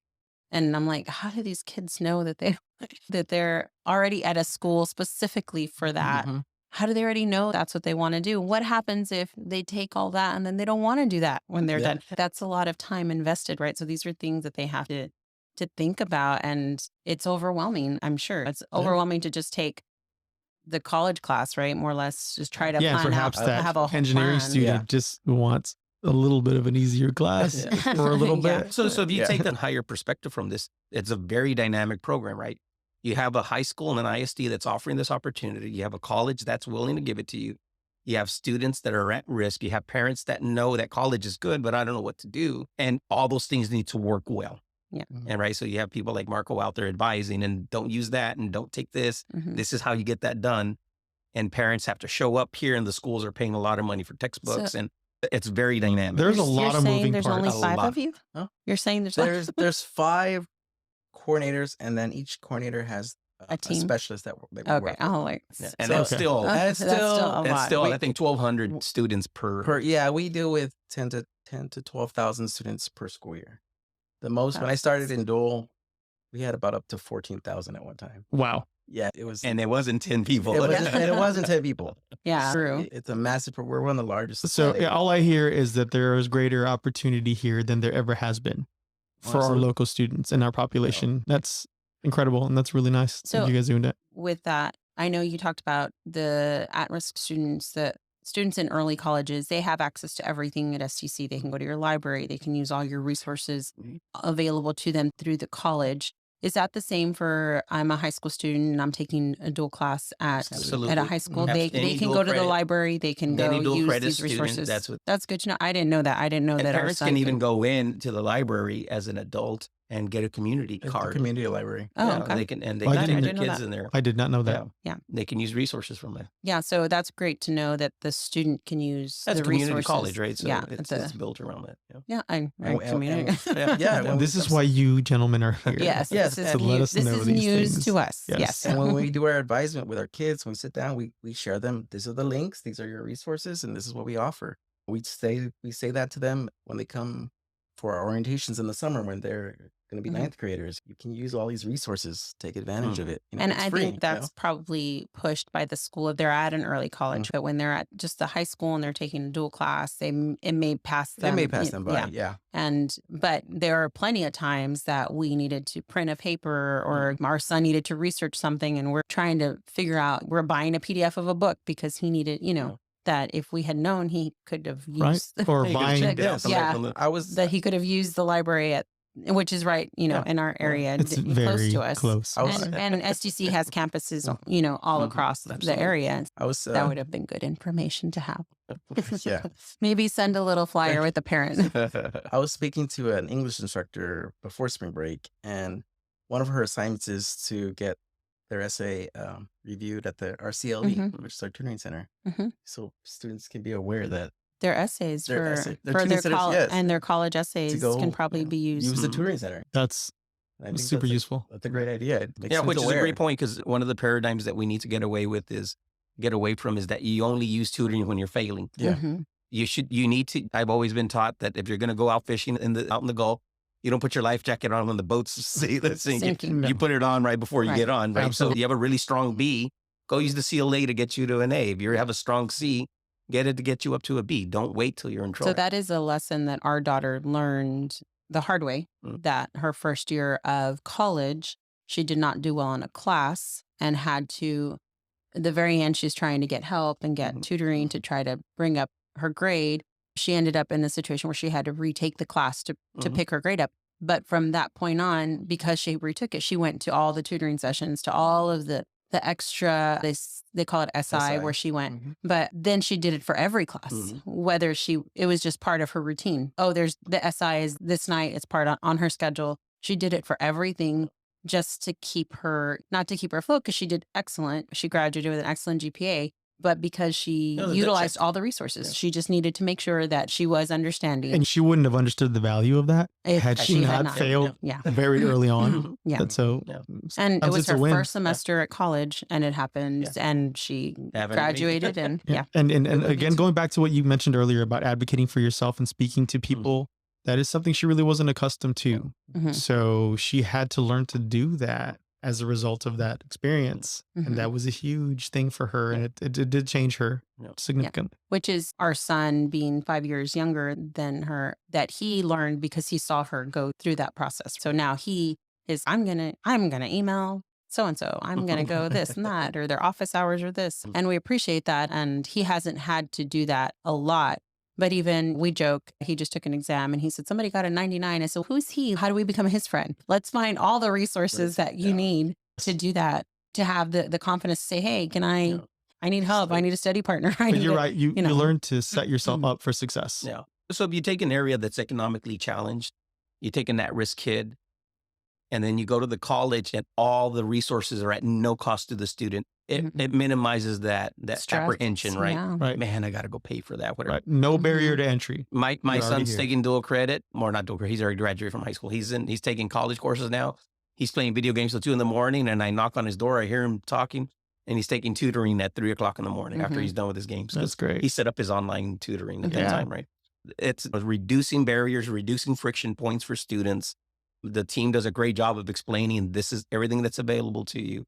And I'm like, how do these kids know that they're already at a school specifically for that? How do they already know that's what they want to do? What happens if they take all that and then they don't want to do that when they're done? That's a lot of time invested, right? So these are things that they have to think about, and it's overwhelming. I'm sure it's overwhelming to just take the college class, right? More or less, just try to plan perhaps out, that have a engineering plan. student just wants a little bit of an easier class for a little bit. So if you take the higher perspective from this, it's a very dynamic program, right? You have a high school and an ISD that's offering this opportunity. You have a college that's willing to give it to you. You have students that are at risk. You have parents that know that college is good, but I don't know what to do. And all those things need to work well. Yeah. And right. So you have people like Marco out there advising and don't use that and don't take this. This is how you get that done. And parents have to show up here and the schools are paying a lot of money for textbooks and it's very dynamic. There's a lot of moving parts. There's only 5 of you? Huh? You're saying there's 5 coordinators and then each coordinator has a team specialist that we work with. And that's still a lot. I think 1,200 students per. We deal with 10 to 12,000 students per school year. The most, when I started in Dole, we had about up to 14,000 at one time. Wow. Yeah, it was. And it wasn't 10 people. It wasn't 10 people. Yeah, true. It's a massive, we're one of the largest. So all I hear is that there is greater opportunity here than there ever has been for our local students and our population. That's incredible. And that's really nice that you guys are doing that. With that, I know you talked about the at-risk students, the students in early colleges. They have access to everything at STC. They can go to your library. They can use all your resources available to them through the college. Is that the same for, I'm a high school student and I'm taking a dual class at a high school? They can go to the library. They can go use these resources. That's good to know. I didn't know that. I didn't know that parents can even go in to the library as an adult and get a community card. Community library. Oh, okay. They can take their kids in there. I did not know that. Yeah. They can use resources from it. Yeah. So that's great to know that the student can use the community resources. College, right? So yeah, it's built around that. Yeah. I'm community. This is why you gentlemen are here. Yes. Yes. To let us know these news things. to us. Yes. And when we do our advisement with our kids, when we sit down, we share them. These are the links. These are your resources. And this is what we offer. We say that to them when they come for our orientations in the summer when they're going to be 9th graders. You can use all these resources, take advantage of it. And I think that's probably pushed by the school if they're at an early college. But when they're at just the high school and they're taking a dual class, it may pass them. It may pass them by, yeah. But there are plenty of times that we needed to print a paper or our son needed to research something and we're trying to figure out, we're buying a PDF of a book because he needed, that if we had known, he could have used or buying that he could have used the library which is right, in our area, it's close very to us. Close. And SDC has campuses, all across the area. That would have been good information to have. Maybe send a little flyer with the parent. I was speaking to an English instructor before spring break, and one of her assignments is to get their essay reviewed at the RCLE, which is our tutoring center. So students can be aware that their essays for their college essays can probably be used. Use the tutoring center. That's super useful. That's a great idea. Which is a great point, because one of the paradigms that we need to get away from is that you only use tutoring when you're failing. Yeah. You need to. I've always been taught that if you're going to go out fishing out in the Gulf, You don't put your life jacket on when the boat's sinking. Sinking. You put it on right before you Right. get on, right? Absolutely. So you have a really strong B, go use the CLA to get you to an A. If you have a strong C, get it to get you up to a B. Don't wait till you're in trouble. So that is a lesson that our daughter learned the hard way, that her first year of college, she did not do well in a class and had to, at the very end, she's trying to get help and get tutoring to try to bring up her grade. She ended up in a situation where she had to retake the class to pick her grade up. But from that point on, because she retook it, she went to all the tutoring sessions, to all of the extra, they call it SI, where she went. But then she did it for every class, whether it was just part of her routine. Oh, there's the SI is this night, it's part on her schedule. She did it for everything just to keep her, not to keep her afloat, because she did excellent. She graduated with an excellent GPA, but because she utilized all the resources. She just needed to make sure that she was understanding. And she wouldn't have understood the value of that had she not failed very early on. And it was her first semester at college, and it happened, and she graduated, and And again, going back to what you mentioned earlier about advocating for yourself and speaking to people, that is something she really wasn't accustomed to. So she had to learn to do that as a result of that experience. And that was a huge thing for her. And it did change her significantly. Which is our son being 5 years younger than her, that he learned because he saw her go through that process. So now he is, I'm gonna email so-and-so, I'm gonna go this and that, or their office hours or this. And we appreciate that. And he hasn't had to do that a lot. But even we joke, he just took an exam and he said, somebody got a 99. I said, who's he? How do we become his friend? Let's find all the resources that you need to do that, to have the confidence to say, hey, I need help. I need a study partner. But you're right. You learn to set yourself up for success. Yeah. So if you take an area that's economically challenged, you take an at-risk kid, and then you go to the college and all the resources are at no cost to the student, it minimizes that apprehension, right? Yeah. Right. Man, I got to go pay for that. Whatever. Right. No barrier to entry. My son's taking dual credit, or not dual credit. He's already graduated from high school. He's taking college courses now. He's playing video games till 2 a.m, and I knock on his door. I hear him talking, and he's taking tutoring at 3 o'clock in the morning after he's done with his games. That's great. He set up his online tutoring at that time, right? It's reducing barriers, reducing friction points for students. The team does a great job of explaining this is everything that's available to you.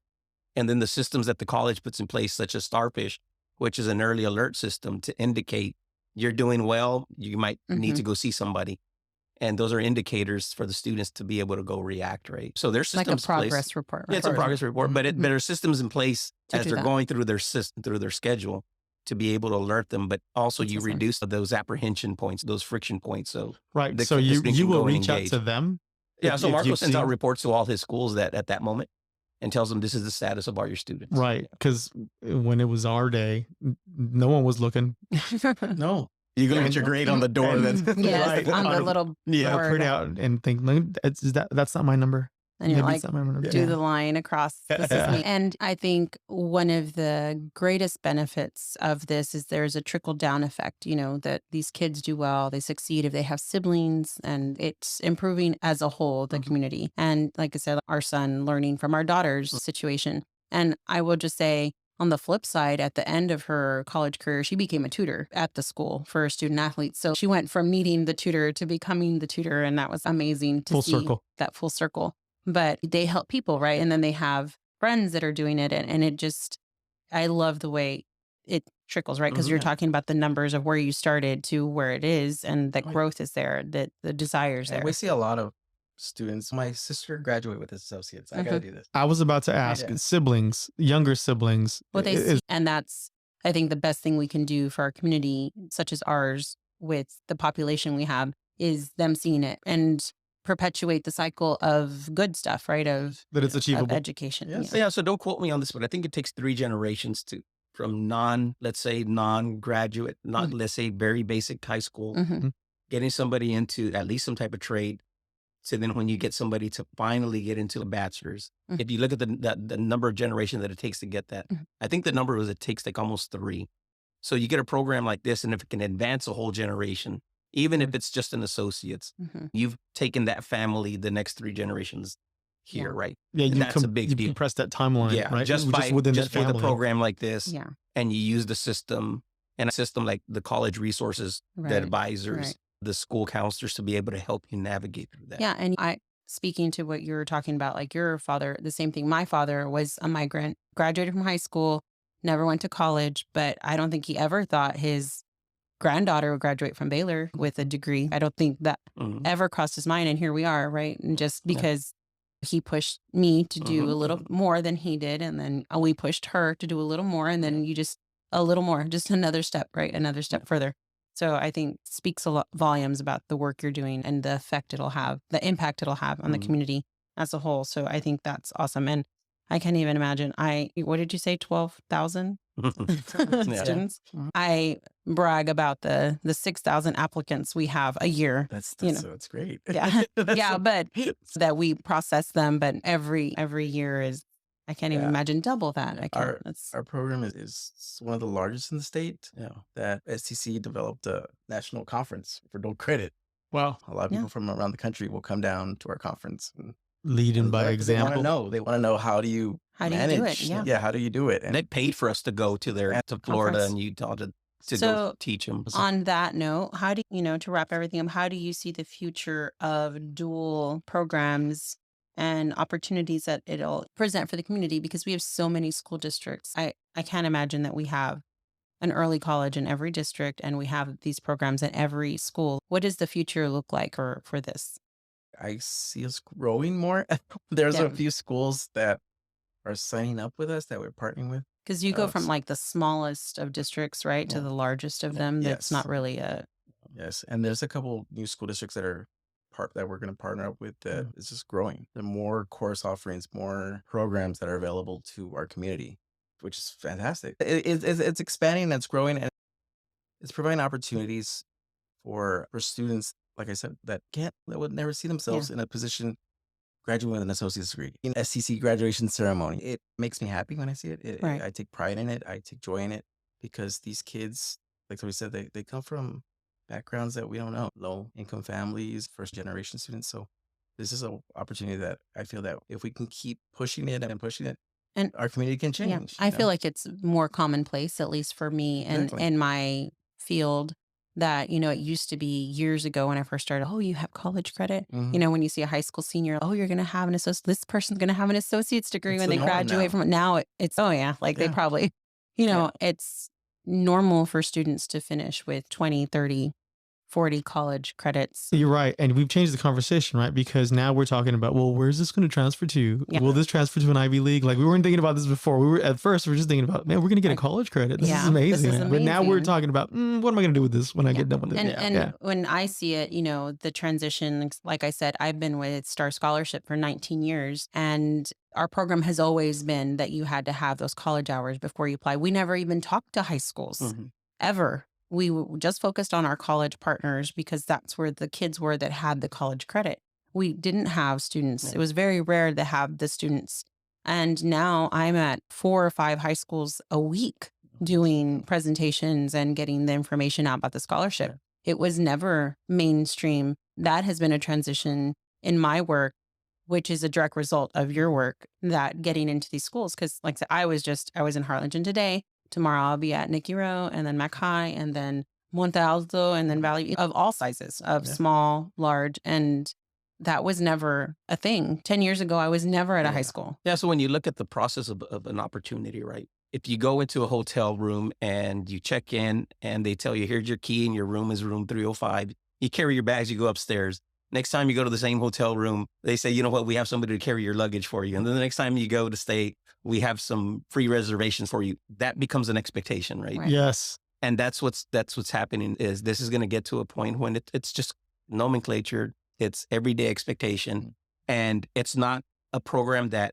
And then the systems that the college puts in place, such as Starfish, which is an early alert system to indicate you're doing well, you might need to go see somebody. And those are indicators for the students to be able to go react, right? So there's systems like a in place. progress report. Right? Yeah, it's a progress report, but there are systems in place as they're going through their system, through their schedule, to be able to alert them, but also you reduce those apprehension points, those friction points. So right. So you will reach out to them. Yeah. So Marco sends out reports to all his schools that at that moment and tells them this is the status of all your students. Right. Because when it was our day, no one was looking. No. You go get your grade on the door. Yes, right. On the little board. Print out and think, that's not my number. And you're like, do the line across. This is me. And I think one of the greatest benefits of this is there's a trickle down effect, that these kids do well, they succeed if they have siblings, and it's improving as a whole, the community. And like I said, our son learning from our daughter's situation. And I will just say, on the flip side, at the end of her college career, she became a tutor at the school for student athletes. So she went from needing the tutor to becoming the tutor. And that was amazing to see that full circle. But they help people, right? And then they have friends that are doing it. And it just, I love the way it trickles, right? Because you're talking about the numbers of where you started to where it is, and that growth is there, that the desire's there. We see a lot of students. My sister graduated with associates. I got to do this. I was about to ask siblings, younger siblings. Well, they see, and that's, I think, the best thing we can do for our community, such as ours, with the population we have, is them seeing it and perpetuate the cycle of good stuff, right? Of that it's achievable. Of education. Yes. Yeah. So don't quote me on this, but I think it takes 3 generations from let's say non-graduate, let's say very basic high school, getting somebody into at least some type of trade. So then when you get somebody to finally get into a bachelor's, if you look at the number of generations that it takes to get that, I think the number was it takes like almost 3. So you get a program like this, and if it can advance a whole generation, even if it's just an associate's, you've taken that family the next 3 generations here, right? Yeah, and that's a big deal. You compress that timeline, right? Just within just that for the program like this, Yeah. and you use the system and a system like the college resources, the advisors, the school counselors to be able to help you navigate through that. Yeah. And speaking to what you were talking about, like your father, the same thing. My father was a migrant, graduated from high school, never went to college, but I don't think he ever thought his granddaughter would graduate from Baylor with a degree. I don't think that ever crossed his mind. And here we are, right? And just because he pushed me to do a little more than he did, and then we pushed her to do a little more, and then you just a little more, just another step, right? Another step further. So I think speaks a lot volumes about the work you're doing and the effect it'll have, the impact it'll have on the community as a whole. So I think that's awesome. And I can't even imagine. What did you say? 12,000 students. I brag about the 6,000 applicants we have a year. That's so it's great. Yeah, but that we process them. But every year is, I can't even imagine double that. Our program is one of the largest in the state. That STC developed a national conference for dual credit. Wow. A lot of people from around the country will come down to our conference and leading by example. They want to know how do you manage? Do it? Yeah. How do you do it? And they paid for us to go to Florida and Utah to go teach them. On that note, how do to wrap everything up, how do you see the future of dual programs and opportunities that it'll present for the community? Because we have so many school districts. I can't imagine that we have an early college in every district and we have these programs in every school. What does the future look like for this? I see us growing more. There's a few schools that are signing up with us that we're partnering with. Because you go from like the smallest of districts, right, to the largest of them. That's not really a... Yes, and there's a couple new school districts that are that we're going to partner up with that is just growing. There are more course offerings, more programs that are available to our community, which is fantastic. It's expanding and it's growing, and it's providing opportunities for students, like I said, that would never see themselves in a position graduating with an associate's degree. In SCC graduation ceremony, it makes me happy when I see it. I take pride in it. I take joy in it because these kids, like we said, they come from backgrounds that we don't know, low income families, first generation students. So this is an opportunity that I feel that if we can keep pushing it, and our community can change. Yeah, I feel like it's more commonplace, at least for me and in my field, that, it used to be years ago when I first started, you have college credit. When you see a high school senior, you're going to have this person's going to have an associate's degree when they graduate from it. Now it's, they probably, it's normal for students to finish with 20, 30, 40 college credits. You're right. And we've changed the conversation, right? Because now we're talking about, well, where's this going to transfer to? Yeah. Will this transfer to an Ivy League? Like, we weren't thinking about this before. We were just thinking about, man, we're going to get a college credit. This is amazing. But now we're talking about, what am I going to do with this when I get done with it? And when I see it, the transition, like I said, I've been with Star Scholarship for 19 years. And our program has always been that you had to have those college hours before you apply. We never even talked to high schools, ever. We just focused on our college partners because that's where the kids were that had the college credit. We didn't have students. Yeah. It was very rare to have the students. And now I'm at 4 or 5 high schools a week doing presentations and getting the information out about the scholarship. Yeah. It was never mainstream. That has been a transition in my work, which is a direct result of your work, that getting into these schools. Because like I said, I was in Harlingen today. Tomorrow I'll be at Nicky Rowe and then Mac High and then Monte Alto and then Valley, of all sizes, of small, large. And that was never a thing. 10 years ago, I was never at a high school. Yeah. So when you look at the process of an opportunity, right? If you go into a hotel room and you check in and they tell you, here's your key and your room is room 305, you carry your bags, you go upstairs. Next time you go to the same hotel room, they say, you know what, we have somebody to carry your luggage for you. And then the next time you go to stay, we have some free reservations for you. That becomes an expectation, right? Yes. And that's what's happening is this is going to get to a point when it's just nomenclature. It's everyday expectation. And it's not a program that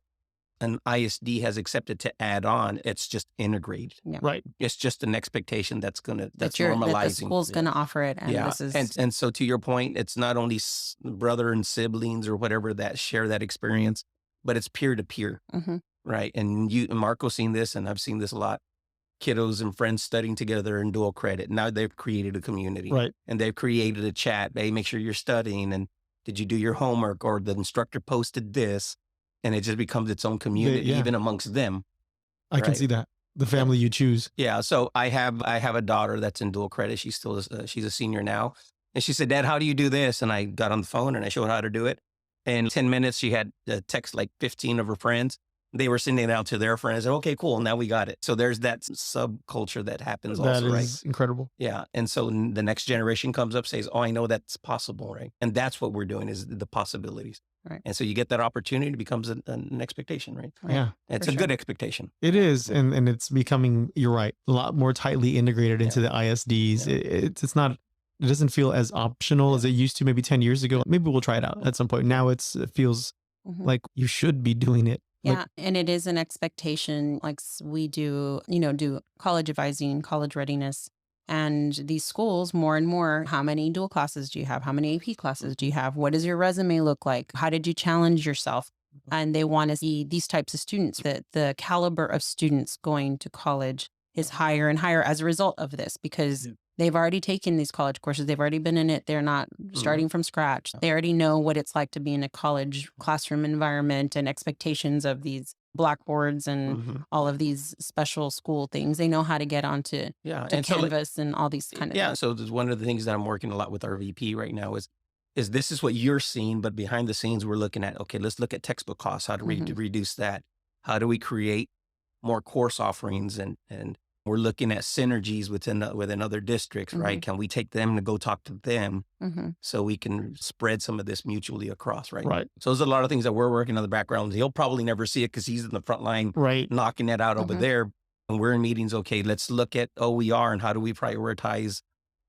an ISD has accepted to add on. It's just integrated. Yeah. Right. It's just an expectation that's normalizing. That the school's going to offer it. And this is... and so to your point, it's not only brother and siblings or whatever that share that experience, but it's peer to peer. Right. And Marco's seen this, and I've seen this a lot. Kiddos and friends studying together in dual credit. Now they've created a community. Right. And they've created a chat. Hey, make sure you're studying. And did you do your homework? Or the instructor posted this. And it just becomes its own community, even amongst them. I can see that. The family you choose. Yeah. So I have a daughter that's in dual credit. She's a senior now. And she said, Dad, how do you do this? And I got on the phone and I showed her how to do it. In 10 minutes, she had text like 15 of her friends. They were sending it out to their friends. Okay, cool. Now we got it. So there's that subculture that happens That also, right? is incredible. Yeah. And so the next generation comes up, says, oh, I know that's possible, right? And that's what we're doing is the possibilities. Right. And so you get that opportunity, it becomes an expectation, right? Yeah. It's a good expectation. It is. And it's becoming, you're right, a lot more tightly integrated into the ISDs. Yeah. It's not, it doesn't feel as optional as it used to maybe 10 years ago. Maybe we'll try it out at some point. Now it feels like you should be doing it. Yeah. Like, and it is an expectation. Like we do, do college advising, college readiness. And these schools more and more, how many dual classes do you have? How many AP classes do you have? What does your resume look like? How did you challenge yourself? And they want to see these types of students, that the caliber of students going to college is higher and higher as a result of this, because they've already taken these college courses. They've already been in it. They're not starting from scratch. They already know what it's like to be in a college classroom environment and expectations of these blackboards and all of these special school things. They know how to get onto to Canvas and all these kind of things. Yeah. So there's one of the things that I'm working a lot with our VP right now is this is what you're seeing, but behind the scenes, we're looking at, okay, let's look at textbook costs. How do we reduce that? How do we create more course offerings? And we're looking at synergies within other districts, right? Can we take them to go talk to them so we can spread some of this mutually across, right? Right. So there's a lot of things that we're working on the background. He'll probably never see it because he's in the front line knocking it out over there. And we're in meetings, okay, let's look at OER and how do we prioritize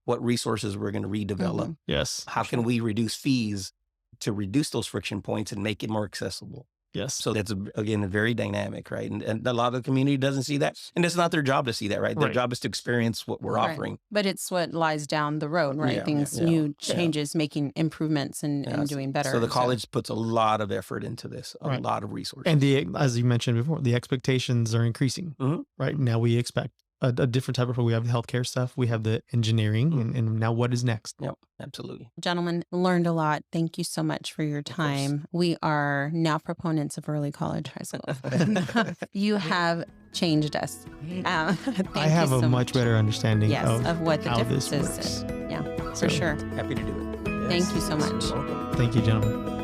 what resources we're going to redevelop. Yes. How can we reduce fees to reduce those friction points and make it more accessible? Yes. So that's, again, very dynamic, right? And a lot of the community doesn't see that. And it's not their job to see that, right? Their job is to experience what we're offering. But it's what lies down the road, right? New changes, making improvements and doing better. So the college puts a lot of effort into this, a lot of resources. And as you mentioned before, the expectations are increasing, right? Now we expect a different type of, we have the healthcare stuff, we have the engineering, and now what is next? Yep, absolutely. Gentlemen, learned a lot. Thank you so much for your time. We are now proponents of early college high school. You have changed us. I have a much better understanding of what the how difference this is. works. Yeah, for sure. Happy to do it. Thank you so much. Thank you, gentlemen.